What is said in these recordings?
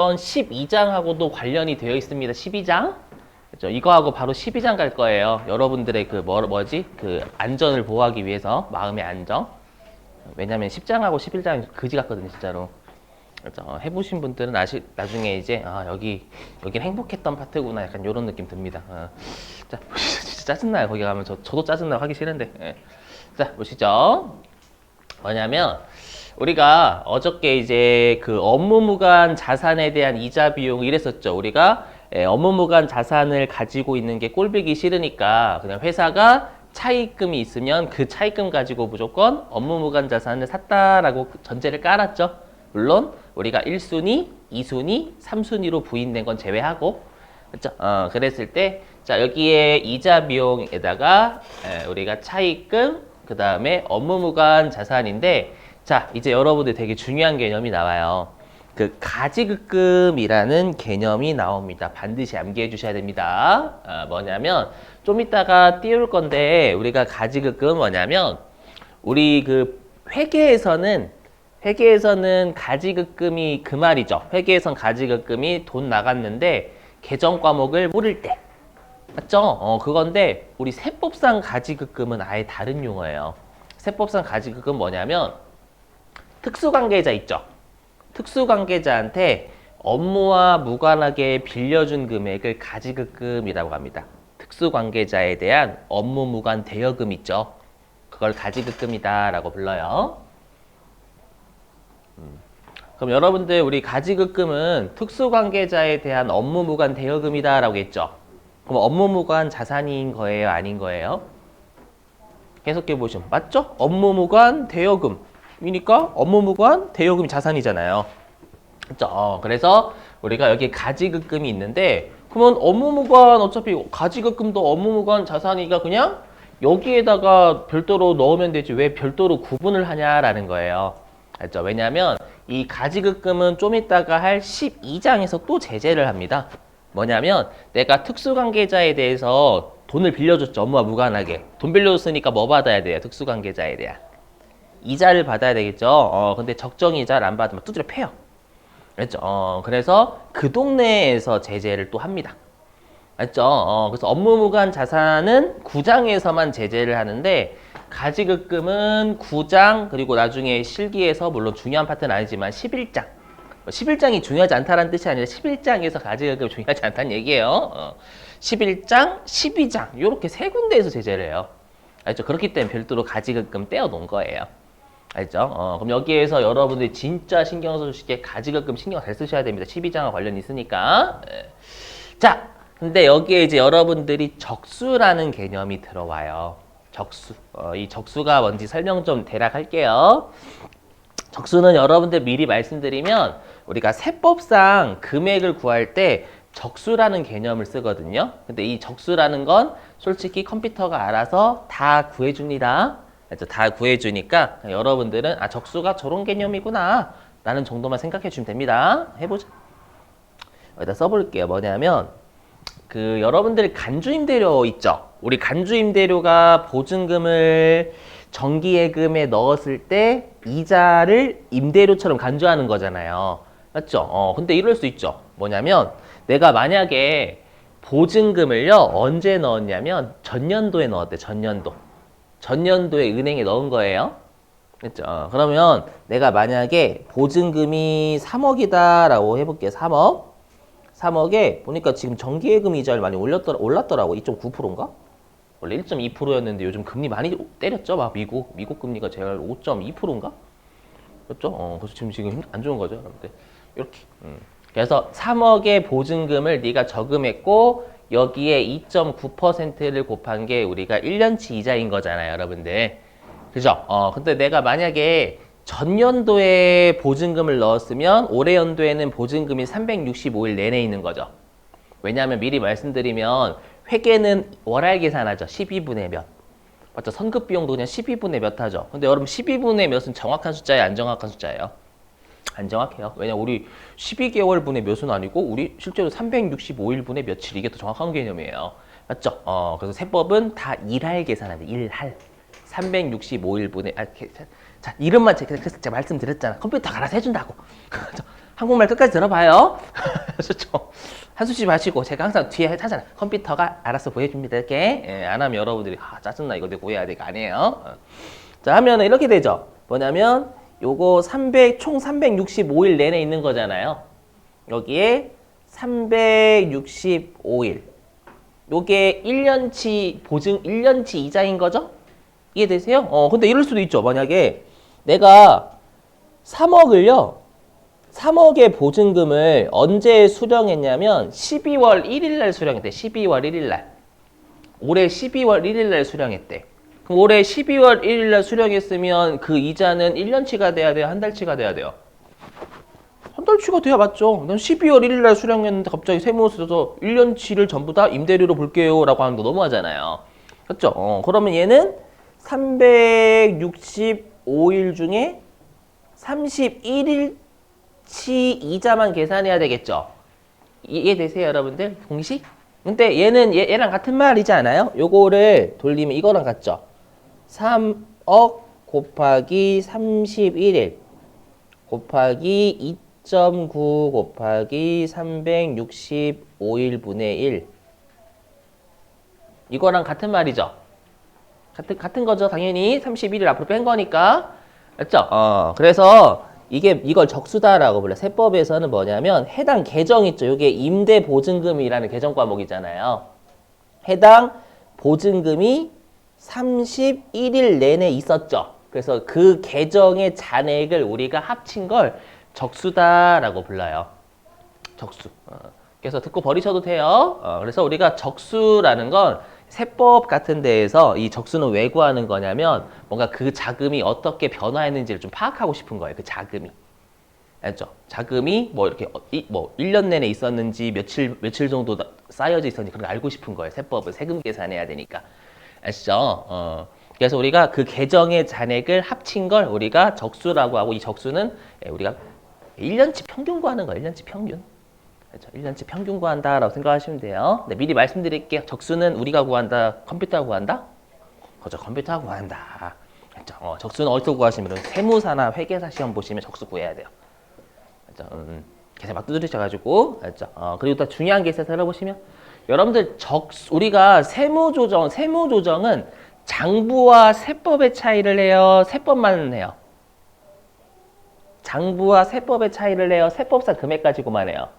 12장하고도 관련이 되어 있습니다. 12장. 그렇죠? 이거하고 바로 12장 갈 거예요. 여러분들의 그 그 안전을 보호하기 위해서 마음의 안정. 왜냐면 10장하고 11장이 그지 같거든요, 진짜로. 그렇죠? 해보신 분들은 나중에 이제 여긴 행복했던 파트구나, 약간 이런 느낌 듭니다. 자, 진짜 짜증나요. 거기 가면 저도 짜증나고 하기 싫은데. 예. 자, 보시죠. 뭐냐면 우리가 어저께 이제 그 업무무관 자산에 대한 이자 비용 이랬었죠. 우리가 업무무관 자산을 가지고 있는 게 꼴보기 싫으니까 그냥 회사가 차입금이 있으면 그 차입금 가지고 무조건 업무무관 자산을 샀다라고 전제를 깔았죠. 물론 우리가 1순위, 2순위, 3순위로 부인된 건 제외하고, 그렇죠? 그랬을 때 자, 여기에 이자 비용에다가 우리가 차입금, 그 다음에 업무무관 자산인데, 자, 이제 여러분들 되게 중요한 개념이 나와요. 그 가지급금이라는 개념이 나옵니다. 반드시 암기해 주셔야 됩니다. 뭐냐면 좀 이따가 띄울 건데, 우리가 가지급금 뭐냐면 우리 그 회계에서는 가지급금이 그 말이죠. 회계에선 가지급금이 돈 나갔는데 계정 과목을 모를 때, 맞죠? 그건데 우리 세법상 가지급금은 아예 다른 용어예요. 세법상 가지급금 뭐냐면 특수관계자 있죠. 특수관계자한테 업무와 무관하게 빌려준 금액을 가지급금이라고 합니다. 특수관계자에 대한 업무 무관 대여금 있죠. 그걸 가지급금이다라고 불러요. 그럼 여러분들 우리 가지급금은 특수관계자에 대한 업무 무관 대여금이다라고 했죠. 그럼 업무 무관 자산인 거예요, 아닌 거예요? 해석해 보시면 맞죠? 업무 무관 대여금이니까 업무 무관 대여금이 자산이잖아요. 그렇죠? 그래서 우리가 여기 가지급금이 있는데, 그러면 업무 무관 어차피 가지급금도 업무 무관 자산이니까 그냥 여기에다가 별도로 넣으면 되지 왜 별도로 구분을 하냐라는 거예요. 알죠? 왜냐하면 이 가지급금은 좀 이따가 할 12장에서 또 제재를 합니다. 뭐냐면 내가 특수관계자에 대해서 돈을 빌려줬죠. 업무와 무관하게. 돈 빌려줬으니까 뭐 받아야 돼요? 특수관계자에 대한 이자를 받아야 되겠죠. 근데 적정 이자를 안 받으면 두드려 패요. 그렇죠? 그래서 그 동네에서 제재를 또 합니다. 맞죠? 그래서 업무무관 자산은 구장에서만 제재를 하는데, 가지급금은 구장, 그리고 나중에 실기에서 물론 중요한 파트는 아니지만 11장. 11장이 중요하지 않다는 뜻이 아니라 11장에서 가지급금이 중요하지 않다는 얘기예요. 11장, 12장 이렇게 세 군데에서 제재를 해요. 알죠? 그렇기 때문에 별도로 가지급금 떼어 놓은 거예요. 알죠? 그럼 여기에서 여러분들이 진짜 신경 써주실 게 가지급금 신경 잘 쓰셔야 됩니다. 12장과 관련이 있으니까. 자, 근데 여기에 이제 여러분들이 적수라는 개념이 들어와요. 적수. 이 적수가 뭔지 설명 좀 대략 할게요. 적수는 여러분들 미리 말씀드리면 우리가 세법상 금액을 구할 때 적수라는 개념을 쓰거든요. 근데 이 적수라는 건 솔직히 컴퓨터가 알아서 다 구해줍니다. 다 구해주니까 여러분들은 적수가 저런 개념이구나 라는 정도만 생각해 주시면 됩니다. 해보자. 여기다 써볼게요. 뭐냐면 그 여러분들 간주임대료 있죠? 우리 간주임대료가 보증금을 정기예금에 넣었을 때 이자를 임대료처럼 간주하는 거잖아요. 맞죠? 근데 이럴 수 있죠. 뭐냐면 내가 만약에 보증금을요 언제 넣었냐면 전년도에 넣었대. 전년도에 은행에 넣은 거예요. 그렇죠? 그러면 내가 만약에 보증금이 3억이다 라고 해볼게요. 3억에 보니까 지금 정기예금 이자를 많이 올랐더라고. 2.9%인가? 원래 1.2%였는데 요즘 금리 많이 때렸죠. 막 미국 금리가 제가 5.2%인가? 그렇죠? 그래서 지금 안 좋은 거죠. 여러분들. 이렇게. 그래서 3억의 보증금을 네가 저금했고 여기에 2.9%를 곱한 게 우리가 1년치 이자인 거잖아요, 여러분들. 그죠? 근데 내가 만약에 전년도에 보증금을 넣었으면 올해 연도에는 보증금이 365일 내내 있는 거죠. 왜냐하면 미리 말씀드리면 회계는 월할 계산하죠. 12분의 몇. 맞죠? 선급 비용도 그냥 12분의 몇 하죠. 근데 여러분 12분의 몇은 정확한 숫자예요? 안 정확한 숫자예요? 안 정확해요. 왜냐면 우리 12개월 분의 몇은 아니고 우리 실제로 365일 분의 며칠 이게 더 정확한 개념이에요. 맞죠? 그래서 세법은 다 일할 계산하는데 일할. 365일 분의 자, 이름만 제가 말씀드렸잖아. 컴퓨터가 알아서 해준다고. 한국말 끝까지 들어봐요. 좋죠. 한숨 마시고 제가 항상 뒤에 하잖아요. 컴퓨터가 알아서 보여줍니다. 이렇게. 예, 안 하면 여러분들이 짜증나 이거 내가 구해야 돼. 이거 아니에요. 자 하면은 이렇게 되죠. 뭐냐면 요거 총 365일 내내 있는 거잖아요. 여기에 365일. 요게 1년치 이자인 거죠? 이해되세요? 근데 이럴 수도 있죠. 만약에 내가 3억의 보증금을 언제 수령했냐면 12월 1일 날 수령했대. 12월 1일 날. 올해 12월 1일 날 수령했대. 그럼 올해 12월 1일 날 수령했으면 그 이자는 1년치가 돼야 돼요? 한 달치가 돼야 돼요? 한 달치가 돼야 맞죠. 난 12월 1일 날 수령했는데 갑자기 세무서에서 1년치를 전부 다 임대료로 볼게요 라고 하는 거 너무하잖아요. 그렇죠? 그러면 얘는 365일 중에 31일치 이자만 계산해야 되겠죠. 이해되세요 여러분들? 공식? 근데 얘랑 같은 말이지 않아요? 요거를 돌리면 이거랑 같죠. 3억 곱하기 31일 곱하기 2.9 곱하기 365일분의 1 이거랑 같은 말이죠. 같은 거죠. 당연히 31일 앞으로 뺀 거니까. 맞죠? 그래서 이걸 적수다라고 불러요. 세법에서는 뭐냐면 해당 계정 있죠. 이게 임대보증금이라는 계정 과목이잖아요. 해당 보증금이 31일 내내 있었죠. 그래서 그 계정의 잔액을 우리가 합친 걸 적수다라고 불러요. 적수. 그래서 듣고 버리셔도 돼요. 그래서 우리가 적수라는 건 세법 같은 데에서 이 적수는 왜 구하는 거냐면 뭔가 그 자금이 어떻게 변화했는지를 좀 파악하고 싶은 거예요. 그 자금이. 알죠? 자금이 뭐 이렇게 1년 내내 있었는지 며칠 정도 쌓여져 있었는지 그런 거 알고 싶은 거예요. 세법은 세금 계산해야 되니까. 아시죠? 그래서 우리가 그 계정의 잔액을 합친 걸 우리가 적수라고 하고 이 적수는 우리가 1년치 평균 구하는 거예요. 1년치 평균. 그렇죠? 1년치 평균 구한다라고 생각하시면 돼요. 네, 미리 말씀드릴게요. 적수는 우리가 구한다, 컴퓨터가 구한다? 그렇죠. 컴퓨터가 구한다. 그렇죠? 적수는 어디서 구하시면 세무사나 회계사 시험 보시면 적수 구해야 돼요. 그렇죠? 계산 막 두드리셔가지고 그렇죠? 그리고 또 중요한 게 있어서 들어보시면 여러분들 우리가 세무조정은 장부와 세법의 차이를 해요. 세법만 해요. 장부와 세법의 차이를 해요. 세법상 금액 가지고만 해요.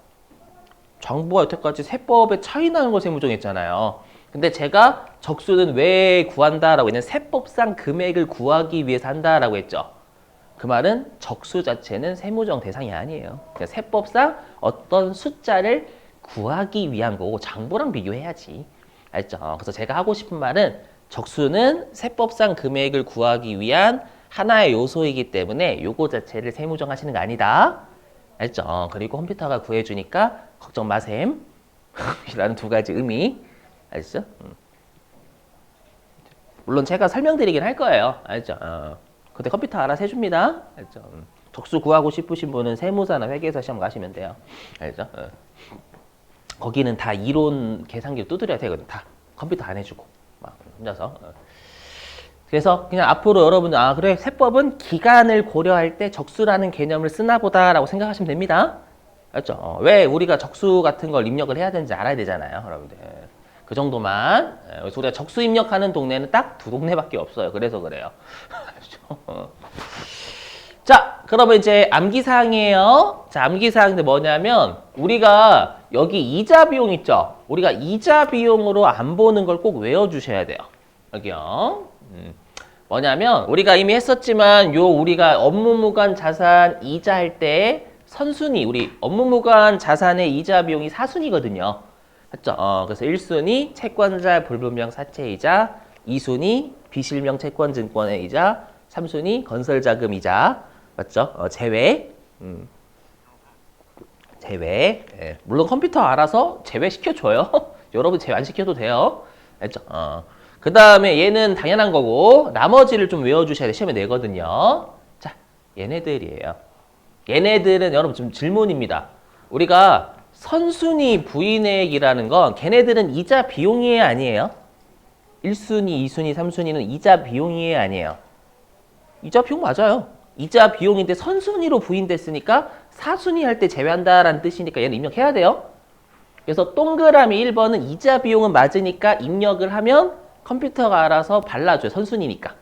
장부와 여태까지 세법의 차이 나는 걸 세무조정했잖아요. 근데 제가 적수는 왜 구한다라고 했냐면 세법상 금액을 구하기 위해서 한다라고 했죠. 그 말은 적수 자체는 세무조정 대상이 아니에요. 그러니까 세법상 어떤 숫자를 구하기 위한 거고 장부랑 비교해야지. 알죠? 그래서 제가 하고 싶은 말은 적수는 세법상 금액을 구하기 위한 하나의 요소이기 때문에 요거 자체를 세무조정하시는 거 아니다. 알죠? 그리고 컴퓨터가 구해주니까 걱정 마셈. 라는 두 가지 의미. 알죠? 물론 제가 설명드리긴 할 거예요. 알죠? 근데 컴퓨터 알아서 해줍니다. 알죠? 적수 구하고 싶으신 분은 세무사나 회계사 시험 가시면 돼요. 알죠? 거기는 다 이론 계산기로 두드려야 되거든. 다 컴퓨터 안 해주고 막 혼자서. 그래서 그냥 앞으로 여러분들 그래 세법은 기간을 고려할 때 적수라는 개념을 쓰나 보다라고 생각하시면 됩니다. 알죠? 왜 우리가 적수 같은 걸 입력을 해야 되는지 알아야 되잖아요, 여러분들. 그 정도만. 그래서 우리가 적수 입력하는 동네는 딱 2동네밖에 없어요. 그래서 그래요. 자, 그러면 이제 암기사항이에요. 자, 암기사항인데 뭐냐면 우리가 여기 이자 비용 있죠? 우리가 이자 비용으로 안 보는 걸 꼭 외워주셔야 돼요. 여기요. 뭐냐면 우리가 이미 했었지만 우리가 업무무관 자산 이자 할 때 선순위 우리 업무무관 자산의 이자 비용이 4순위거든요. 맞죠? 그래서 1순위 채권자 불분명 사채이자, 2순위 비실명 채권증권의 이자, 3순위 건설자금 이자. 맞죠? 제외. 제외. 예. 물론 컴퓨터 알아서 제외 시켜줘요. 여러분 제외 안 시켜도 돼요. 알죠? 그 다음에 얘는 당연한 거고 나머지를 좀 외워주셔야 돼. 시험에 내거든요. 자, 얘네들이에요. 얘네들은 여러분 좀 질문입니다. 우리가 선순위 부인액이라는 건 걔네들은 이자 비용이에요? 아니에요? 1순위, 2순위, 3순위는 이자 비용이에요? 아니에요? 이자 비용 맞아요. 이자 비용인데 선순위로 부인됐으니까 사순위 할 때 제외한다라는 뜻이니까 얘는 입력해야 돼요. 그래서 동그라미 1번은 이자 비용은 맞으니까 입력을 하면 컴퓨터가 알아서 발라줘요. 선순위니까.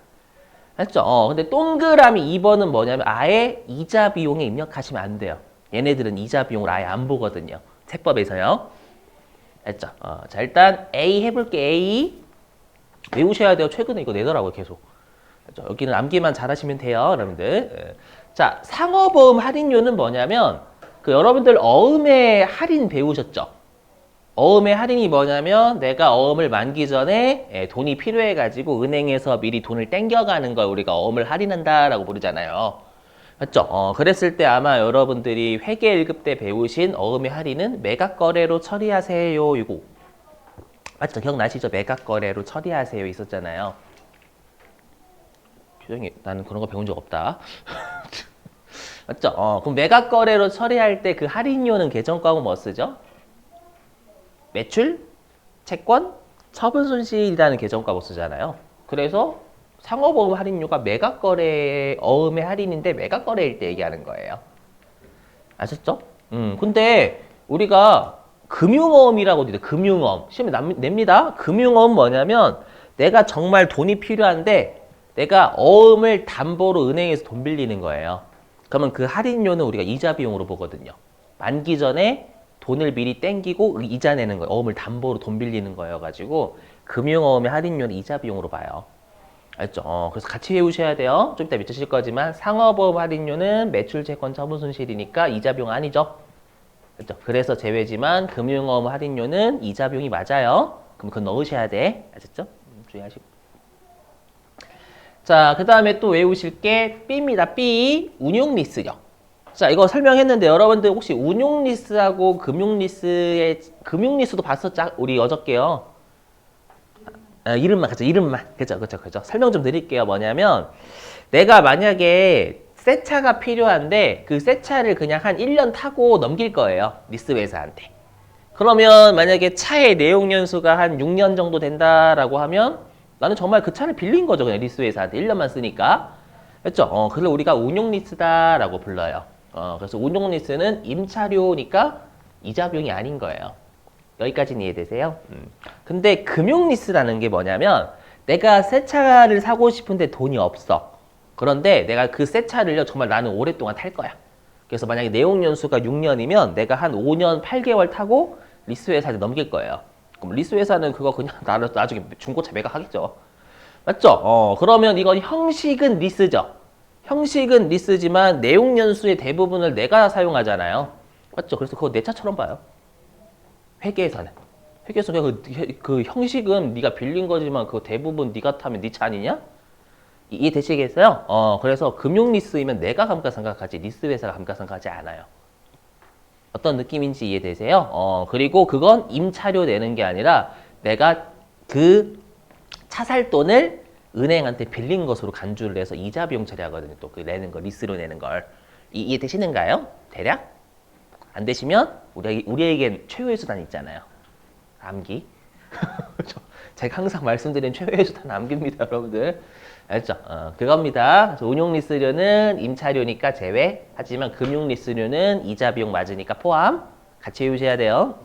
맞죠? 근데 동그라미 2번은 뭐냐면 아예 이자 비용에 입력하시면 안 돼요. 얘네들은 이자 비용을 아예 안 보거든요. 세법에서요. 알죠? 자, 일단 A 해볼게. A 외우셔야 돼요. 최근에 이거 내더라고요. 계속. 알죠? 여기는 암기만 잘하시면 돼요. 여러분들. 예. 자, 상호보험 할인료는 뭐냐면 그 여러분들 어음의 할인 배우셨죠? 어음의 할인이 뭐냐면 내가 어음을 만기 전에 돈이 필요해가지고 은행에서 미리 돈을 땡겨가는 걸 우리가 어음을 할인한다라고 부르잖아요. 맞죠? 그랬을 때 아마 여러분들이 회계 1급 때 배우신 어음의 할인은 매각거래로 처리하세요. 이거 맞죠? 기억나시죠? 매각거래로 처리하세요 있었잖아요. 표정이 나는 그런 거 배운 적 없다. 맞죠? 그럼 매각거래로 처리할 때 그 할인료는 계정과목 뭐 쓰죠? 매출, 채권, 처분손실이라는 계정과목 쓰잖아요. 그래서 상호보험 할인료가 매각거래 어음의 할인인데 매각거래일 때 얘기하는 거예요. 아셨죠? 근데 우리가 금융어음이라고 돼. 금융어음. 시험에 냅니다. 금융어음 뭐냐면 내가 정말 돈이 필요한데 내가 어음을 담보로 은행에서 돈 빌리는 거예요. 그러면 그 할인료는 우리가 이자 비용으로 보거든요. 만기 전에 돈을 미리 땡기고 이자 내는 거예요. 어음을 담보로 돈 빌리는 거여가지고 금융어음의 할인료는 이자 비용으로 봐요. 알죠? 그래서 같이 외우셔야 돼요. 좀 이따 밑으실 거지만 상호보험 할인료는 매출, 채권, 처분 손실이니까 이자 비용 아니죠. 그렇죠? 그래서 제외지만 금융어음 할인료는 이자 비용이 맞아요. 그럼 그거 넣으셔야 돼. 아셨죠? 주의하시고. 자, 그 다음에 또 외우실 게 B입니다. B, 운용리스요. 자, 이거 설명했는데 여러분들 혹시 운용리스하고 금융리스도 봤었죠? 우리 어저께요. 이름만, 그죠? 이름만. 그죠? 설명 좀 드릴게요. 뭐냐면, 내가 만약에 새 차가 필요한데, 그 새 차를 그냥 한 1년 타고 넘길 거예요. 리스 회사한테. 그러면 만약에 차의 내용 연수가 한 6년 정도 된다라고 하면, 나는 정말 그 차를 빌린 거죠. 그냥 리스 회사한테 1년만 쓰니까. 그렇죠? 그걸 우리가 운용리스다라고 불러요. 그래서 운용리스는 임차료니까 이자 비용이 아닌 거예요. 여기까지는 이해되세요? 근데 금융리스라는 게 뭐냐면 내가 새 차를 사고 싶은데 돈이 없어. 그런데 내가 그 새 차를요 정말 나는 오랫동안 탈 거야. 그래서 만약에 내용 연수가 6년이면 내가 한 5년 8개월 타고 리스 회사에 넘길 거예요. 그럼 리스 회사는 그거 그냥 나중에 중고차 매각하겠죠. 맞죠? 그러면 이건 형식은 리스죠. 형식은 리스지만 내용 연수의 대부분을 내가 사용하잖아요. 맞죠? 그래서 그거 내 차처럼 봐요. 회계에서는. 회계에서는 그 형식은 네가 빌린 거지만 그 대부분 네가 타면 네 차 아니냐? 이해되시겠어요? 그래서 금융 리스이면 내가 감가상각하지 리스 회사가 감가상각하지 않아요. 어떤 느낌인지 이해되세요? 그리고 그건 임차료 내는 게 아니라 내가 그 차 살 돈을 은행한테 빌린 것으로 간주를 해서 이자 비용 처리하거든요. 또 그 내는 거, 리스로 내는 걸. 이해되시는가요? 대략? 안 되시면 우리에겐 최후의 수단이 있잖아요. 암기. 제가 항상 말씀드린 최후의 수단 암기입니다, 여러분들. 알죠? 그겁니다. 그래서 운용 리스료는 임차료니까 제외. 하지만 금융 리스료는 이자 비용 맞으니까 포함. 같이 외우셔야 돼요.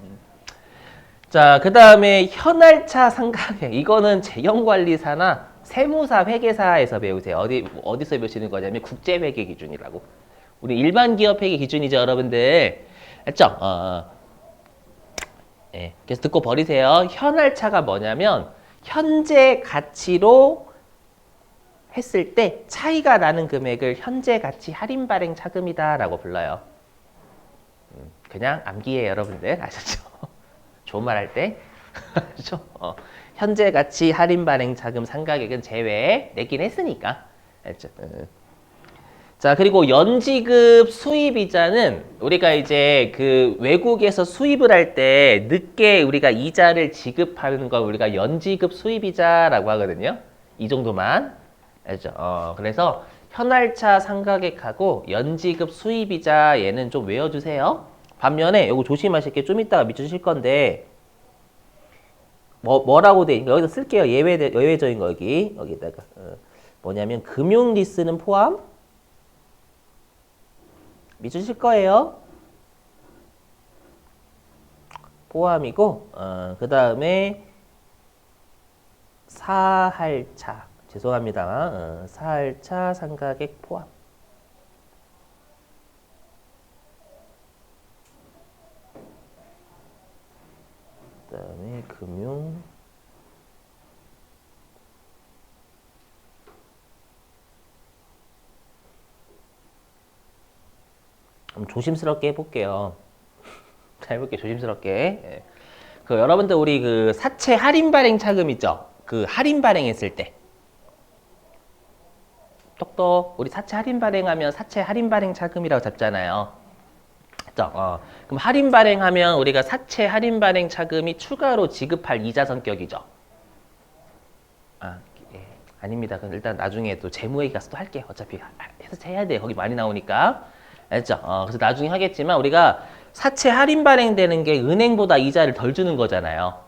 자, 그 다음에 현할차 상가액. 이거는 재경관리사나 세무사, 회계사에서 배우세요. 어디서 배우시는 거냐면 국제회계 기준이라고. 우리 일반 기업 회계 기준이죠, 여러분들. 알죠? 네, 그래서 듣고 버리세요. 현할차가 뭐냐면 현재 가치로 했을 때 차이가 나는 금액을 현재 가치 할인 발행 차금이다라고 불러요. 그냥 암기해 여러분들 아셨죠? 좋은 말 할 때 아시죠? 현재 가치 할인 발행 자금 상가액은 제외 내긴 했으니까. 알죠? 자, 그리고 연지급 수입이자는 우리가 이제 그 외국에서 수입을 할 때 늦게 우리가 이자를 지급하는 걸 우리가 연지급 수입이자라고 하거든요. 이 정도만. 알죠? 그래서 현할차 상가액하고 연지급 수입이자 얘는 좀 외워주세요. 반면에 이거 조심하실 게 좀 이따가 밑주실 건데 뭐라고 돼? 여기서 쓸게요. 예외적인 거 여기다가 뭐냐면 금융 리스는 포함 믿으실 거예요. 포함이고 그 다음에 사할차 죄송합니다. 사할차 상가객 포함. 그 다음에 금융 조심스럽게 해볼게요. 자, 해볼게요. 조심스럽게. 예. 그 여러분들 우리 그 사채 할인 발행 차금 있죠? 그 할인 발행했을 때. 똑똑 우리 사채 할인 발행하면 사채 할인 발행 차금이라고 잡잖아요. 그죠? 그럼 할인 발행하면 우리가 사채 할인 발행 차금이 추가로 지급할 이자 성격이죠. 예. 아닙니다. 그럼 일단 나중에 또 재무회계 가서 또 할게요. 어차피 해서 해야 돼. 거기 많이 나오니까. 알죠? 그래서 나중에 하겠지만 우리가 사채 할인 발행되는 게 은행보다 이자를 덜 주는 거잖아요.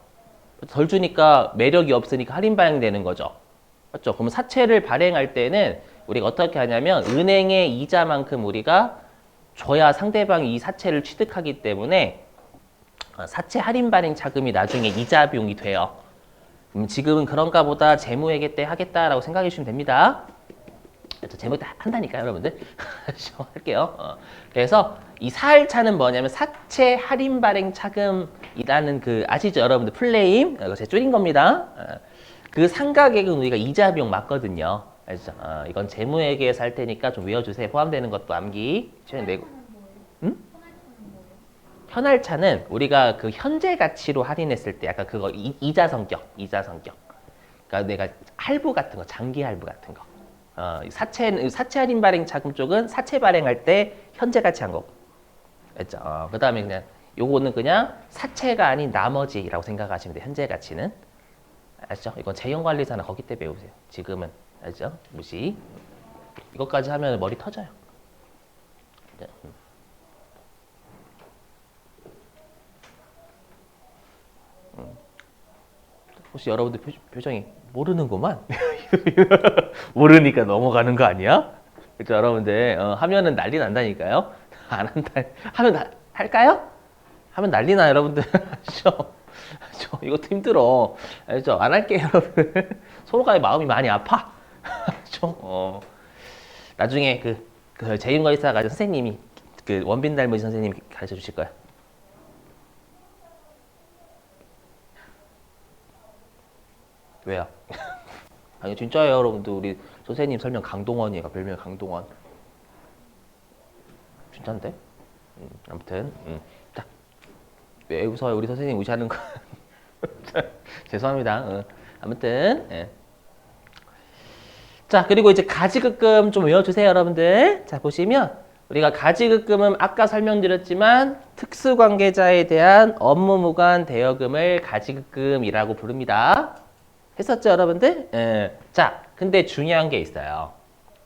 덜 주니까 매력이 없으니까 할인 발행되는 거죠. 맞죠? 그럼 사채를 발행할 때는 우리가 어떻게 하냐면 은행의 이자만큼 우리가 줘야 상대방이 이 사채를 취득하기 때문에 사채 할인 발행 차금이 나중에 이자 비용이 돼요. 그럼 지금은 그런가 보다 재무회계 때 하겠다라고 생각해 주시면 됩니다. 재무 때 한다니까요, 여러분들. 할게요. 그래서 이 사할차는 뭐냐면 사채 할인 발행 차금이라는 그 아시죠, 여러분들 플레임 이거 제가 줄인 겁니다. 그 상가액은 우리가 이자 비용 맞거든요. 아시죠? 이건 재무회계에서 할 테니까 좀 외워주세요. 포함되는 것도 암기. 내고. 응? 현할차는 우리가 그 현재 가치로 할인했을 때 약간 그거 이자 성격. 그러니까 내가 할부 같은 거, 장기 할부 같은 거. 사채 할인 발행 차금 쪽은 사채 발행할 때 현재 가치 한 거고. 알죠? 그 다음에 그냥 요거는 그냥 사채가 아닌 나머지라고 생각하시면 돼요. 현재 가치는. 알죠? 이건 재형관리사나 거기 때 배우세요. 지금은. 알죠? 무시. 이것까지 하면 머리 터져요. 혹시 여러분들 표정이 모르는구만? 모르니까 넘어가는 거 아니야? 그렇죠, 여러분들. 하면은 난리 난다니까요? 안 한다. 하면 할까요? 하면 난리 나, 여러분들. 저 이것도 힘들어. 알죠? 안 할게요, 여러분. 서로가 마음이 많이 아파. 나중에 그 재임관리사 가진 선생님이 그 원빈 닮으신 선생님이 가르쳐 주실 거야. 왜요? 아니 진짜예요, 여러분들. 우리 선생님 설명 강동원이에요. 별명 강동원. 진짜인데? 아무튼 자, 왜 웃어요? 우리 선생님 무시하는 거. 죄송합니다. 아무튼 자, 그리고 이제 가지급금 좀 외워주세요, 여러분들. 자, 보시면 우리가 가지급금은 아까 설명드렸지만 특수관계자에 대한 업무무관 대여금을 가지급금이라고 부릅니다. 했었죠, 여러분들? 자, 근데 중요한 게 있어요.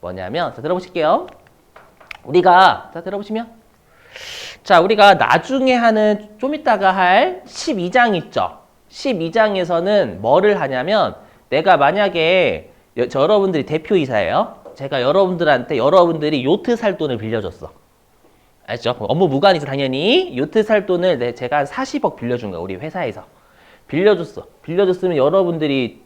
뭐냐면, 자, 들어보실게요. 자, 들어보시면. 자, 우리가 나중에 하는, 좀 이따가 할 12장 있죠? 12장에서는 뭐를 하냐면, 내가 만약에, 여러분들이 대표이사예요. 제가 여러분들이 요트 살 돈을 빌려줬어. 알죠? 업무 무관이죠, 당연히. 요트 살 돈을 제가 한 40억 빌려준 거야, 우리 회사에서. 빌려줬으면 여러분들이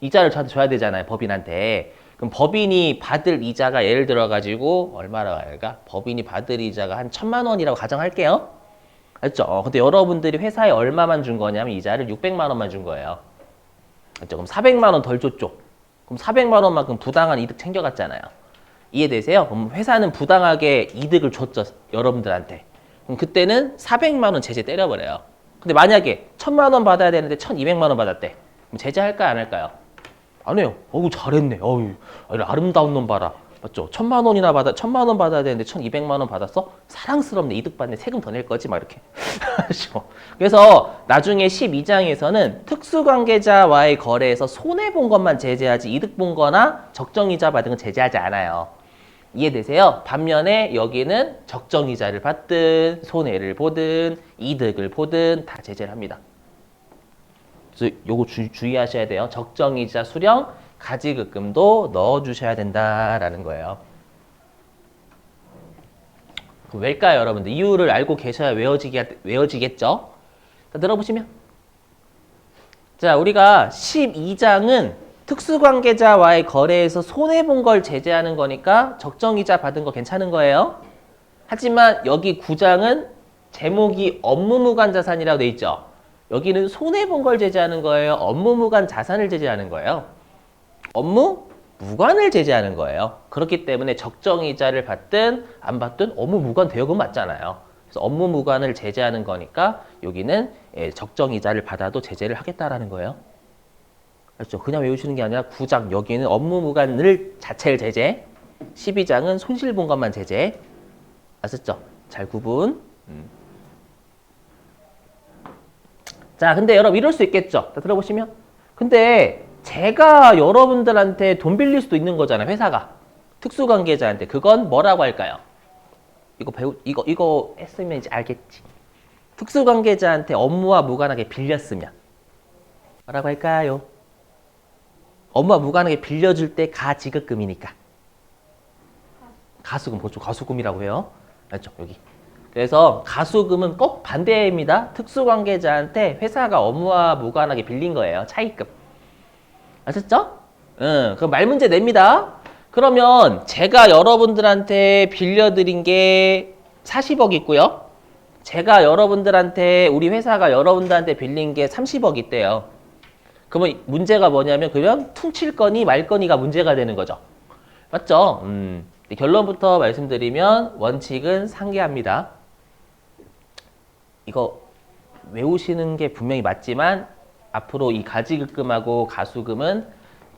이자를 저한테 줘야 되잖아요, 법인한테. 그럼 법인이 받을 이자가 예를 들어가지고 얼마라고 할까? 법인이 받을 이자가 한 1,000만 원이라고 가정할게요. 알죠? 근데 여러분들이 회사에 얼마만 준 거냐면 이자를 600만 원만 준 거예요. 알죠? 그럼 400만 원 덜 줬죠. 그럼 400만 원만큼 부당한 이득 챙겨갔잖아요. 이해되세요? 그럼 회사는 부당하게 이득을 줬죠, 여러분들한테. 그럼 그때는 400만 원 제재 때려버려요. 근데 만약에 1,000만 원 받아야 되는데 1,200만 원 받았대. 그럼 제재할까요, 안 할까요? 안 해요. 어우, 잘했네. 어우, 아름다운 놈 봐라. 맞죠? 1,000만 원 받아야 되는데 1,200만 원 받았어? 사랑스럽네. 이득 받네. 세금 더 낼 거지? 막 이렇게. 그래서 나중에 12장에서는 특수관계자와의 거래에서 손해본 것만 제재하지 이득 본 거나 적정이자 받은 건 제재하지 않아요. 이해되세요? 반면에 여기는 적정이자를 받든 손해를 보든 이득을 보든 다 제재를 합니다. 그래서 요거 주의하셔야 돼요. 적정이자 수령, 가지급금도 넣어주셔야 된다라는 거예요. 왜일까요, 여러분들? 이유를 알고 계셔야 외워지겠죠? 자, 들어보시면. 자, 우리가 12장은 특수관계자와의 거래에서 손해본 걸 제재하는 거니까 적정이자 받은 거 괜찮은 거예요. 하지만 여기 9장은 제목이 업무무관 자산이라고 돼 있죠. 여기는 손해본 걸 제재하는 거예요. 업무무관 자산을 제재하는 거예요. 업무무관을 제재하는 거예요. 그렇기 때문에 적정이자를 받든 안 받든 업무무관 대여금 맞잖아요. 그래서 업무무관을 제재하는 거니까 여기는 적정이자를 받아도 제재를 하겠다라는 거예요. 그렇죠? 그냥 외우시는 게 아니라 9장 여기는 업무무관을 자체를 제재, 12장은 손실 본 것만 제재. 아셨죠? 잘 구분. 자, 근데 여러분 이럴 수 있겠죠? 자, 들어보시면. 근데 제가 여러분들한테 돈 빌릴 수도 있는 거잖아요. 회사가. 특수관계자한테. 그건 뭐라고 할까요? 이거 했으면 이제 알겠지. 특수관계자한테 업무와 무관하게 빌렸으면 뭐라고 할까요? 업무와 무관하게 빌려줄 때 가지급금이니까. 가수금, 보통 가수금이라고 해요. 맞죠? 여기. 그래서 가수금은 꼭 반대입니다. 특수관계자한테 회사가 업무와 무관하게 빌린 거예요. 차입금. 아셨죠? 그럼 말 문제 냅니다. 그러면 제가 여러분들한테 빌려드린 게 40억 있고요. 제가 여러분들한테, 우리 회사가 여러분들한테 빌린 게 30억 있대요. 그러면 문제가 뭐냐면, 그러면 퉁칠 거니 말 거니가 문제가 되는 거죠. 맞죠? 결론부터 말씀드리면 원칙은 상계합니다. 이거 외우시는 게 분명히 맞지만 앞으로 이 가지급금하고 가수금은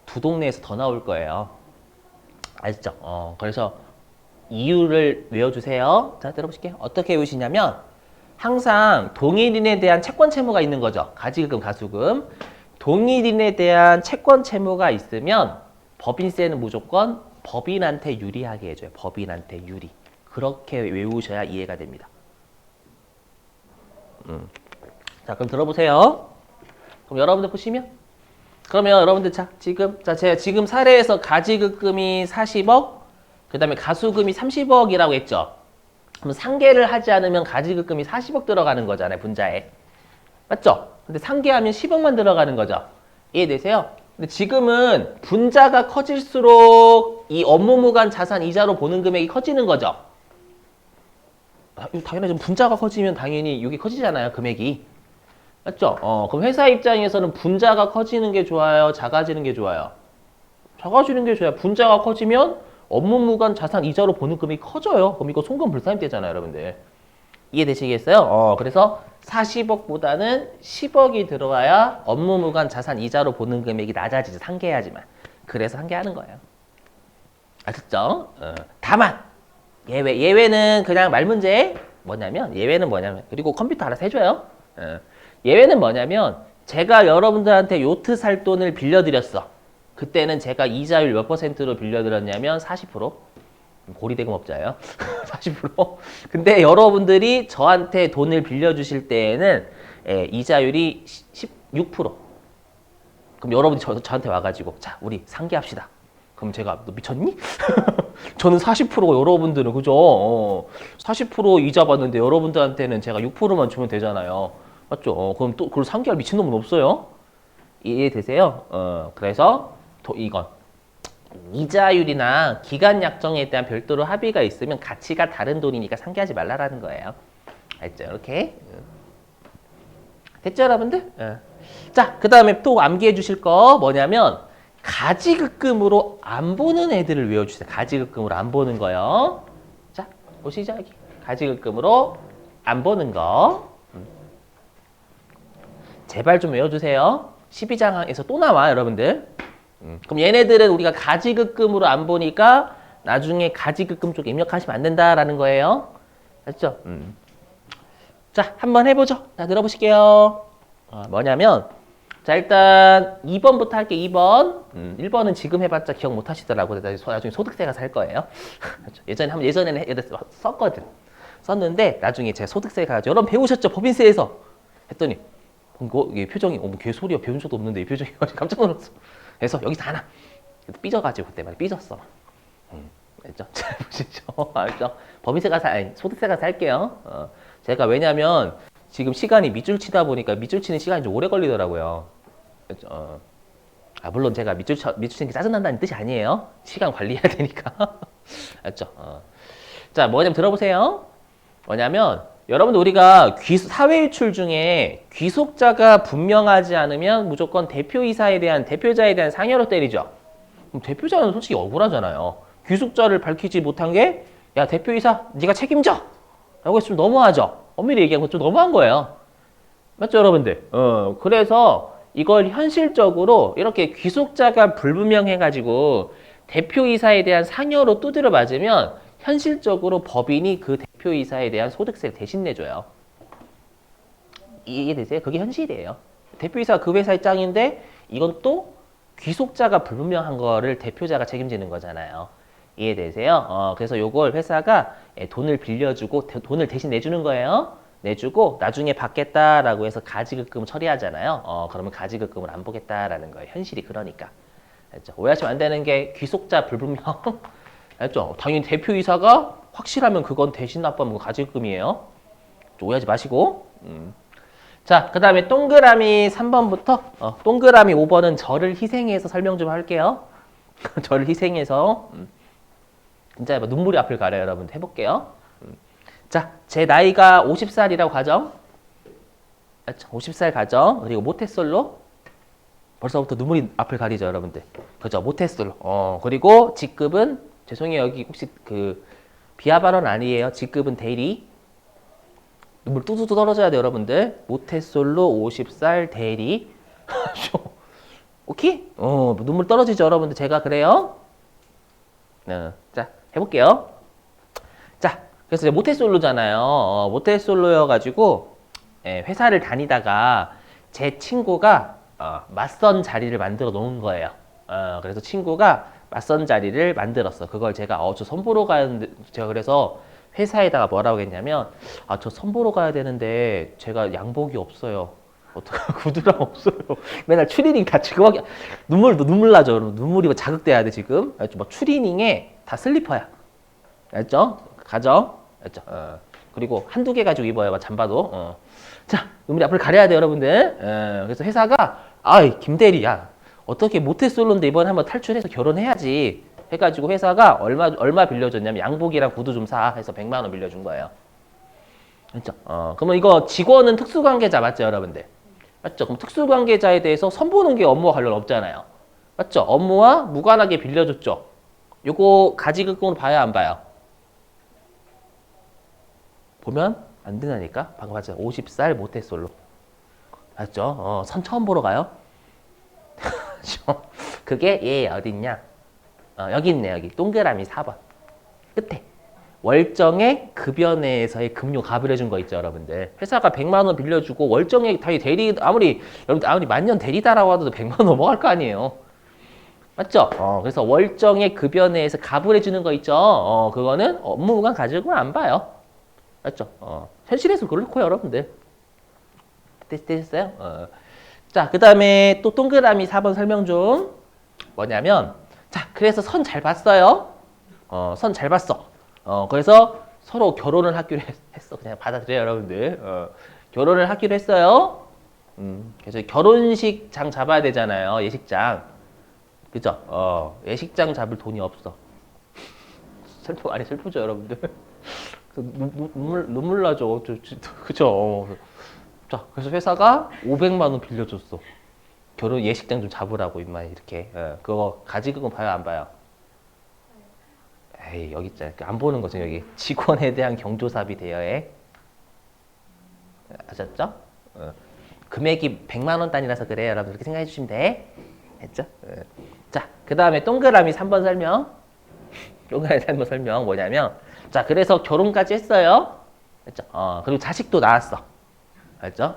두 동네에서 더 나올 거예요. 아시죠? 그래서 이유를 외워주세요. 자, 들어보실게요. 어떻게 외우시냐면 항상 동일인에 대한 채권 채무가 있는 거죠. 가지급금, 가수금. 동일인에 대한 채권 채무가 있으면 법인세는 무조건 법인한테 유리하게 해줘요. 법인한테 유리. 그렇게 외우셔야 이해가 됩니다. 자, 그럼 들어보세요. 그럼 여러분들 보시면, 그러면 여러분들 제가 지금 사례에서 가지급금이 40억, 그 다음에 가수금이 30억이라고 했죠. 그럼 상계를 하지 않으면 가지급금이 40억 들어가는 거잖아요, 분자에. 맞죠? 근데 상계하면 10억만 들어가는 거죠. 이해되세요? 근데 지금은 분자가 커질수록 이 업무무관 자산 이자로 보는 금액이 커지는 거죠. 당연히 좀 분자가 커지면 당연히 이게 커지잖아요, 금액이. 맞죠? 그럼 회사 입장에서는 분자가 커지는 게 좋아요? 작아지는 게 좋아요? 작아지는 게 좋아요. 분자가 커지면 업무무관 자산 이자로 보는 금액이 커져요. 그럼 이거 송금불상임 되잖아요, 여러분들. 이해되시겠어요? 그래서 40억보다는 10억이 들어와야 업무무관 자산 이자로 보는 금액이 낮아지죠. 상계해야지만. 그래서 상계하는 거예요. 아셨죠? 다만 예외는 그냥 말 문제. 예외는 뭐냐면 그리고 컴퓨터 알아서 해줘요. 예외는 뭐냐면 제가 여러분들한테 요트 살 돈을 빌려드렸어. 그때는 제가 이자율 몇 %로 빌려드렸냐면 40%. 고리대금업자예요. 40%. 근데 여러분들이 저한테 돈을 빌려주실 때에는 이자율이 16%. 그럼 여러분이 저한테 와가지고 자, 우리 상계합시다. 그럼 제가 너 미쳤니? 저는 40%고 여러분들은 그죠? 40% 이자 받는데 여러분들한테는 제가 6%만 주면 되잖아요. 맞죠? 그럼 또 그걸 상계할 미친놈은 없어요? 이해되세요? 그래서 이건 이자율이나 기간 약정에 대한 별도로 합의가 있으면 가치가 다른 돈이니까 상계하지 말라라는 거예요. 알죠? 이렇게. 됐죠, 여러분들? 자, 그 다음에 또 암기해 주실 거 뭐냐면 가지급금으로 안 보는 애들을 외워주세요. 가지급금으로 안 보는 거요. 자, 보시죠, 여기. 가지급금으로 안 보는 거. 제발 좀 외워주세요. 12장에서 또 나와, 여러분들. 그럼 얘네들은 우리가 가지급금으로 안 보니까 나중에 가지급금 쪽에 입력하시면 안 된다라는 거예요. 알죠? 자, 한번 해보죠. 자, 들어보실게요. 뭐냐면 자, 일단 2번부터 할게. 2번. 1번은 지금 해봤자 기억 못 하시더라고요. 나중에 소득세 가서 할 거예요. 예전에는 썼거든. 썼는데 나중에 제가 소득세 가지고 여러분 배우셨죠? 법인세에서 했더니 이게 표정이 뭐 개소리야, 배운 적도 없는데 이 표정이 깜짝 놀랐어. 그래서 여기서 하나 삐져가지고 그때 말이야. 삐졌어. 알죠? 잘 보시죠. 알죠? 아니, 소득세가 살게요. 제가 왜냐면 지금 시간이 밑줄 치다 보니까 밑줄 치는 시간이 좀 오래 걸리더라고요. 알죠? 물론 제가 밑줄 치는 게 짜증난다는 뜻이 아니에요. 시간 관리해야 되니까. 알죠? 자, 뭐냐면 들어보세요. 뭐냐면 여러분들 우리가 사회유출 중에 귀속자가 분명하지 않으면 무조건 대표자에 대한 상여로 때리죠. 그럼 대표자는 솔직히 억울하잖아요. 귀속자를 밝히지 못한 게 야 대표이사 네가 책임져 라고 했으면 너무하죠. 엄밀히 얘기한 건 좀 너무한 거예요. 맞죠 여러분들? 그래서 이걸 현실적으로 이렇게 귀속자가 불분명해가지고 대표이사에 대한 상여로 두드려 맞으면 현실적으로 법인이 그 대표이사에 대한 소득세를 대신 내줘요. 이해되세요? 그게 현실이에요. 대표이사가 그 회사의 짱인데 이건 또 귀속자가 불분명한 거를 대표자가 책임지는 거잖아요. 이해되세요? 그래서 요걸 회사가 돈을 빌려주고 돈을 대신 내주는 거예요. 내주고 나중에 받겠다라고 해서 가지급금 처리하잖아요. 그러면 가지급금을 안 보겠다라는 거예요. 현실이 그러니까. 알죠? 오해하시면 안 되는 게 귀속자 불분명. 알죠? 당연히 대표이사가 확실하면 그건 대신 납부하면 가지급금이에요. 오해하지 마시고. 자, 그 다음에 동그라미 3번부터 동그라미 5번은 저를 희생해서 설명 좀 할게요. 저를 희생해서 진짜 눈물이 앞을 가려요. 여러분 해볼게요. 자, 제 나이가 50살이라고 가정. 50살 가정. 그리고 모태솔로. 벌써부터 눈물이 앞을 가리죠, 여러분들. 그죠? 모태솔로. 그리고 직급은 죄송해요. 여기 혹시 그 비하 발언 아니에요. 직급은 대리. 눈물 뚜두두 떨어져야 돼요, 여러분들. 모태솔로 50살 대리. 오케이? 눈물 떨어지죠, 여러분들. 제가 그래요. 자, 해볼게요. 자, 그래서 이제 모태솔로잖아요. 모태솔로여가지고 회사를 다니다가 제 친구가 맞선 자리를 만들어 놓은 거예요. 그래서 친구가 맞선 자리를 만들었어. 그걸 제가 저 선보러 가는데 제가 그래서 회사에다가 뭐라고 했냐면 저 선보러 가야 되는데 제가 양복이 없어요. 어떡해 구두랑 없어요. 맨날 추리닝 다 지금 눈물 나죠. 눈물이 자극돼야 돼 지금. 알죠? 막 추리닝에 다 슬리퍼야. 알죠? 가정. 알죠? 그리고 한두 개 가지고 입어요. 막 잠바도. 자, 눈물이 앞을 가려야 돼 여러분들. 그래서 회사가 김대리야 어떻게 모태솔로인데 이번에 한번 탈출해서 결혼해야지 해가지고 회사가 얼마 빌려줬냐면 양복이랑 구두 좀 사 해서 100만 원 빌려준 거예요. 그렇죠? 그러면 이거 직원은 특수관계자 맞죠 여러분들? 맞죠? 그럼 특수관계자에 대해서 선보는 게 업무와 관련 없잖아요. 맞죠? 업무와 무관하게 빌려줬죠. 요거 가지급금으로 봐야 안 봐요? 보면 안 된다니까? 방금 봤죠? 50살 모태솔로. 맞죠? 선 처음 보러 가요? 그게 얘 어딨냐? 여기 있네 여기 동그라미 4번 끝에 월정액 급여 내에서의 금융 갑을 해준 거 있죠 여러분들. 회사가 100만 원 빌려주고 월정액 당연히 대리 아무리 만년 대리다라고 하더라도 100만 원 넘어갈 거 아니에요. 맞죠? 그래서 월정액 급여 내에서 갑을 해주는 거 있죠. 그거는 업무만 가지고 안 봐요. 맞죠? 현실에서 그렇고 여러분들 되셨어요? 자, 그 다음에 또 동그라미 4번 설명 좀 뭐냐면 자, 그래서 선 잘 봤어요. 선 잘 봤어. 그래서 서로 결혼을 하기로 했어. 그냥 받아들여요, 여러분들. 결혼을 하기로 했어요. 그래서 결혼식장 잡아야 되잖아요, 예식장. 그죠? 예식장 잡을 돈이 없어. 슬프죠, 여러분들. 눈물 나죠. 그죠? 자, 그래서 회사가 500만 원 빌려줬어. 결혼 예식장 좀 잡으라고 임마 이렇게. 그거 가지급금 봐요 안 봐요? 에이 여기 있잖아. 안 보는 거죠 여기. 직원에 대한 경조사비 대여액. 아셨죠? 금액이 100만 원 단위라서 그래요. 여러분 이렇게 생각해 주시면 돼. 했죠? 자, 그 다음에 동그라미 3번 설명. 동그라미 3번 설명 뭐냐면 자, 그래서 결혼까지 했어요. 했죠? 그리고 자식도 낳았어. 알죠?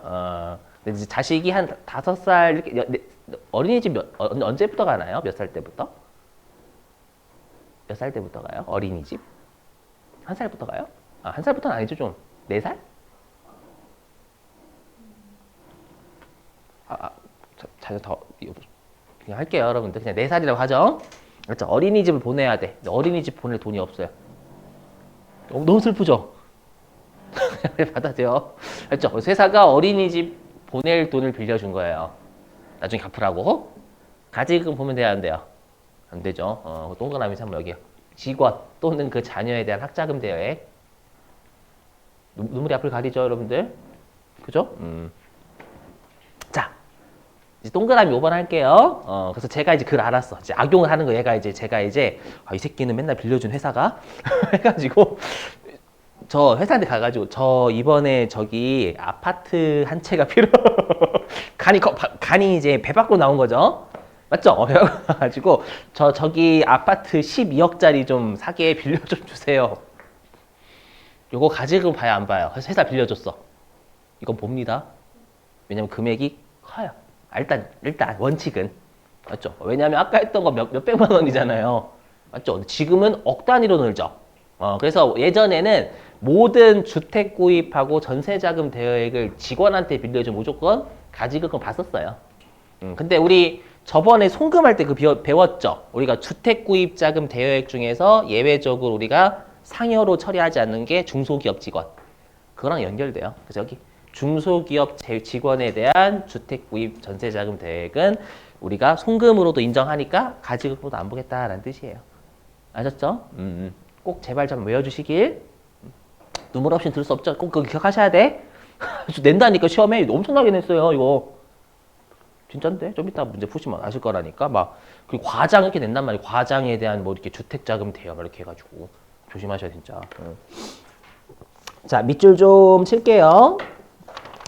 근데 이제 자식이 한 5살 이렇게 어린이집 언제부터 가나요? 몇 살 때부터? 몇 살 때부터 가요? 어린이집? 1살부터 가요? 1살부터는 아니죠 좀 4살? 더 그냥 할게요 여러분들. 그냥 4살이라고 하죠. 그렇죠. 어린이집을 보내야 돼. 근데 어린이집 보낼 돈이 없어요. 너무 슬프죠? 그냥 받아줘요. 그렇죠. 그래서 회사가 어린이집 보낼 돈을 빌려준 거예요. 나중에 갚으라고. 가지금 보면 돼야 안 돼요? 안 되죠. 동그라미 3번 여기요. 직원 또는 그 자녀에 대한 학자금 대여액. 눈물이 앞을 가리죠, 여러분들? 그죠? 자, 이제 동그라미 5번 할게요. 그래서 제가 이제 글 알았어. 이제 악용을 하는 거 제가 이제 이 새끼는 맨날 빌려준 회사가 해가지고 저 회사한테 가가지고 저 이번에 저기 아파트 한 채가 필요 간이 이제 배 밖으로 나온 거죠. 맞죠? 그래가지고 저기 아파트 12억짜리 좀 사게 빌려 좀 주세요. 요거 가지고 봐야 안 봐요. 그래서 회사 빌려줬어. 이건 봅니다. 왜냐면 금액이 커요. 일단 원칙은 맞죠? 왜냐면 아까 했던 거 몇백만 원이잖아요. 맞죠? 지금은 억 단위로 늘죠. 그래서 예전에는 모든 주택 구입하고 전세자금 대여액을 직원한테 빌려주면 무조건 가지급금 봤었어요. 근데 우리 저번에 송금할 때 배웠죠? 우리가 주택 구입 자금 대여액 중에서 예외적으로 우리가 상여로 처리하지 않는 게 중소기업 직원. 그거랑 연결돼요. 그래서 여기 중소기업 직원에 대한 주택 구입 전세자금 대여액은 우리가 송금으로도 인정하니까 가지급금도 안 보겠다라는 뜻이에요. 아셨죠? 꼭 제발 좀 외워주시길. 눈물 없이 들 수 없죠. 꼭 그거 기억하셔야 돼. 낸다니까 시험에 엄청나게 냈어요. 이거 진짠데 좀 이따 문제 푸시면 아실 거라니까. 막 그리고 과장 이렇게 낸단 말이에요. 과장에 대한 뭐 이렇게 주택자금 대여 이렇게 해가지고 조심하셔야 진짜. 자, 밑줄 좀 칠게요.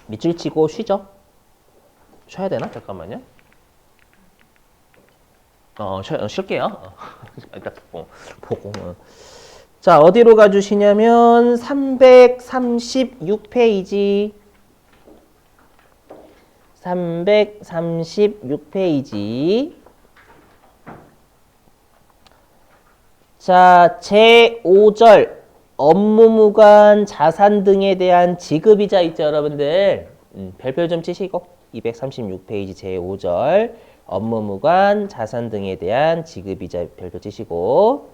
밑줄 치고 쉬죠. 쉬어야 되나? 잠깐만요. 쉴게요. 일단 보고. 자, 어디로 가주시냐면 336페이지. 336페이지. 자, 제5절 업무무관 자산 등에 대한 지급이자 있죠, 여러분들. 별표 좀 치시고 236페이지 제5절 업무무관 자산 등에 대한 지급이자 별표 치시고.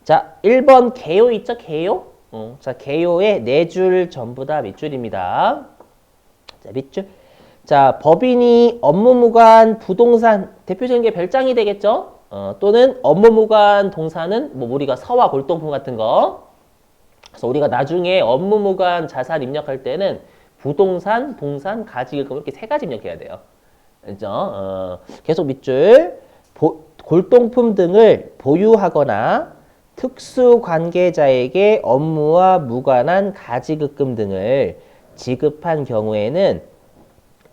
자, 1번 개요 있죠? 개요? 자, 개요의 4줄 전부 다 밑줄입니다. 자, 밑줄. 자, 법인이 업무무관 부동산 대표적인 게 별장이 되겠죠? 또는 업무무관 동사는 뭐 우리가 서와 골동품 같은 거. 그래서 우리가 나중에 업무무관 자산 입력할 때는 부동산, 동산, 가지급금 이렇게 3가지 입력해야 돼요. 그죠? 계속 밑줄. 골동품 등을 보유하거나 특수관계자에게 업무와 무관한 가지급금 등을 지급한 경우에는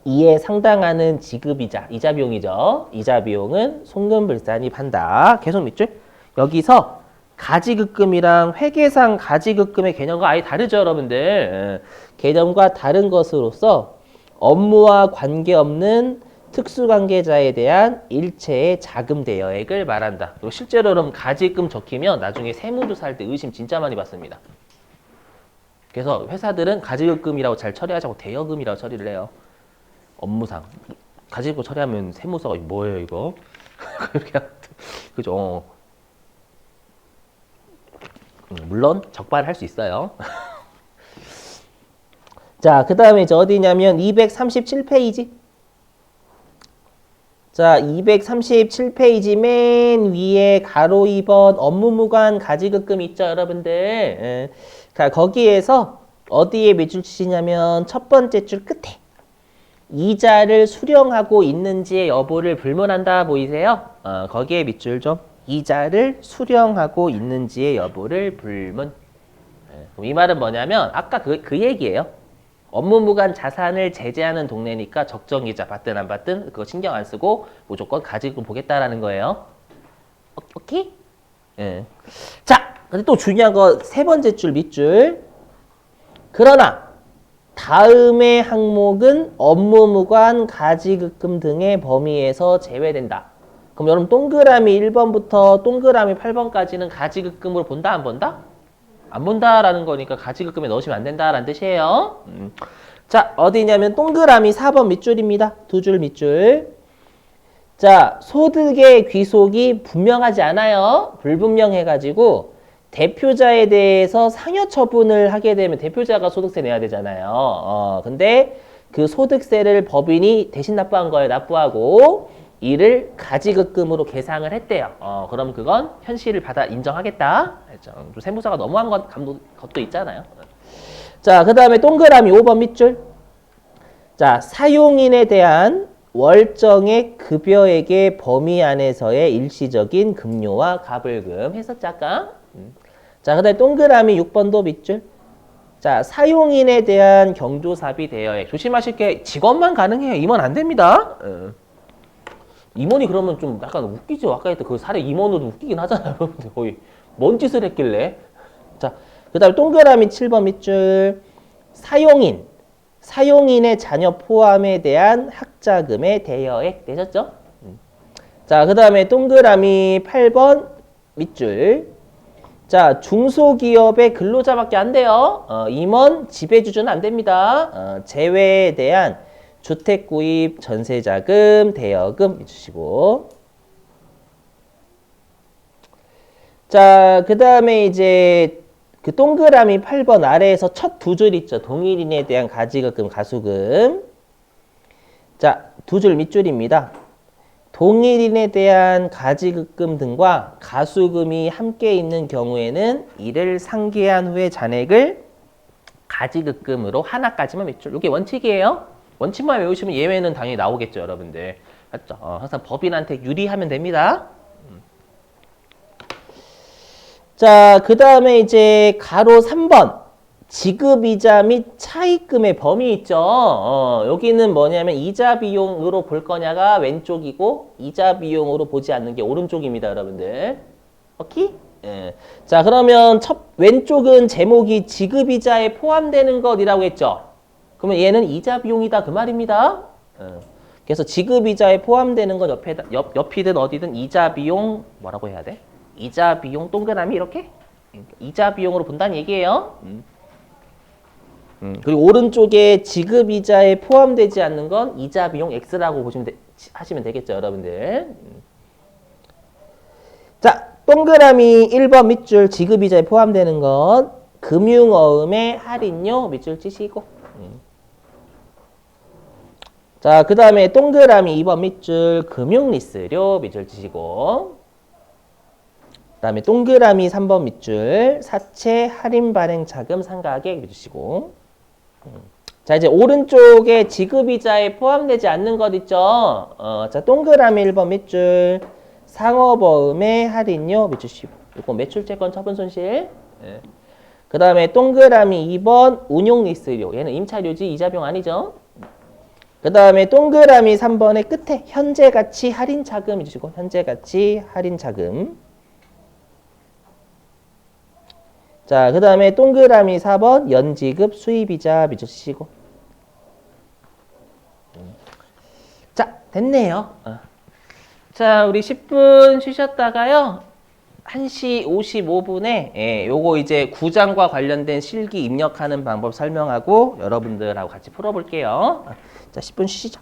이에 상당하는 지급이자, 이자 비용이죠. 이자 비용은 송금불산입한다. 계속 밑줄. 여기서 가지급금이랑 회계상 가지급금의 개념과 아예 다르죠, 여러분들. 개념과 다른 것으로서 업무와 관계없는 특수관계자에 대한 일체의 자금 대여액을 말한다. 그리고 실제로 그럼 가지금 적히면 나중에 세무조사 할 때 의심 진짜 많이 받습니다. 그래서 회사들은 가지급금이라고 잘 처리하자고 대여금이라고 처리를 해요. 업무상. 가지급금 처리하면 세무서가 뭐예요, 이거? 그렇게 그죠? 물론 적발할 수 있어요. 자, 그 다음에 이제 어디냐면 237페이지. 자, 237페이지 맨 위에 가로 2번 업무무관 가지급금 있죠, 여러분들. 자, 거기에서 어디에 밑줄 치시냐면 첫 번째 줄 끝에 이자를 수령하고 있는지의 여부를 불문한다 보이세요? 거기에 밑줄 좀. 이자를 수령하고 있는지의 여부를 불문. 이 말은 뭐냐면 아까 그 얘기예요. 업무무관 자산을 제재하는 동네니까 적정이자 받든 안 받든 그거 신경 안 쓰고 무조건 가지고 보겠다라는 거예요. 오케이? 예. 자, 근데 또 중요한 거 세 번째 줄 밑줄. 그러나 다음의 항목은 업무무관 가지급금 등의 범위에서 제외된다. 그럼 여러분 동그라미 1번부터 동그라미 8번까지는 가지급금으로 본다 안 본다? 안 본다라는 거니까 가지급금에 넣으시면 안 된다라는 뜻이에요. 자, 어디냐면 동그라미 4번 밑줄입니다. 2줄 밑줄. 자, 소득의 귀속이 분명하지 않아요. 불분명해가지고 대표자에 대해서 상여 처분을 하게 되면 대표자가 소득세 내야 되잖아요. 근데 그 소득세를 법인이 대신 납부한 거예요. 납부하고 이를 가지급금으로 계상을 했대요. 그럼 그건 현실을 받아 인정하겠다. 좀 세무사가 너무한 것도 있잖아요. 자, 그 다음에 동그라미 5번 밑줄. 자, 사용인에 대한 월정액 급여액의 범위 안에서의 일시적인 급료와 가불금 했었죠, 아까? 자, 그 다음에 동그라미 6번도 밑줄. 자, 사용인에 대한 경조사비 대여액. 조심하실 게 직원만 가능해요. 임원 안 됩니다. 임원이 그러면 좀 약간 웃기죠. 아까 했던 그 사례 임원으로 웃기긴 하잖아요. 거의 뭔 짓을 했길래. 자, 그 다음에 동그라미 7번 밑줄. 사용인의 자녀 포함에 대한 학자금의 대여액 되셨죠? 자, 그 다음에 동그라미 8번 밑줄. 자, 중소기업의 근로자밖에 안 돼요. 임원, 지배주주는 안 됩니다. 재회에 대한 주택구입, 전세자금, 대여금 해주시고. 자, 그 다음에 이제 그 동그라미 8번 아래에서 첫 두 줄 있죠. 동일인에 대한 가지급금, 가수금. 자, 두 줄 밑줄입니다. 동일인에 대한 가지급금 등과 가수금이 함께 있는 경우에는 이를 상계한 후에 잔액을 가지급금으로 하나까지만 밑줄. 이게 원칙이에요. 원칙만 외우시면 예외는 당연히 나오겠죠, 여러분들. 맞죠? 항상 법인한테 유리하면 됩니다. 자, 그 다음에 이제 가로 3번. 지급이자 및 차입금의 범위 있죠. 여기는 뭐냐면 이자 비용으로 볼 거냐가 왼쪽이고 이자 비용으로 보지 않는 게 오른쪽입니다, 여러분들. 오케이? 예. 자, 그러면 왼쪽은 제목이 지급이자에 포함되는 것이라고 했죠. 그러면 얘는 이자 비용이다 그 말입니다. 그래서 지급이자에 포함되는 건 옆이든 어디든 이자 비용 뭐라고 해야 돼? 이자 비용 동그라미 이렇게? 이자 비용으로 본다는 얘기예요. 그리고 오른쪽에 지급이자에 포함되지 않는 건 이자 비용 X라고 하시면 되겠죠, 여러분들. 자, 동그라미 1번 밑줄 지급이자에 포함되는 건 금융어음의 할인료 밑줄 치시고. 자, 그 다음에 동그라미 2번 밑줄 금융리스료 밑줄 치시고. 그 다음에 동그라미 3번 밑줄 사채 할인 발행 자금 상가액 밑주시고. 자, 이제 오른쪽에 지급이자에 포함되지 않는 것 있죠. 자, 동그라미 1번 밑줄 상업어음의 할인료 밑주시고. 이거 매출채권 처분 손실. 네. 그 다음에 동그라미 2번 운용리스료. 얘는 임차료지 이자비용 아니죠. 그 다음에 동그라미 3번의 끝에 현재가치 할인자금 해주시고 현재가치 할인자금. 자, 그 다음에 동그라미 4번 연지급 수입이자 밑주시고. 자, 됐네요. 자, 우리 10분 쉬셨다가요. 1시 55분에 요거 이제 구장과 관련된 실기 입력하는 방법 설명하고 여러분들하고 같이 풀어볼게요. 자, 10분 쉬시죠.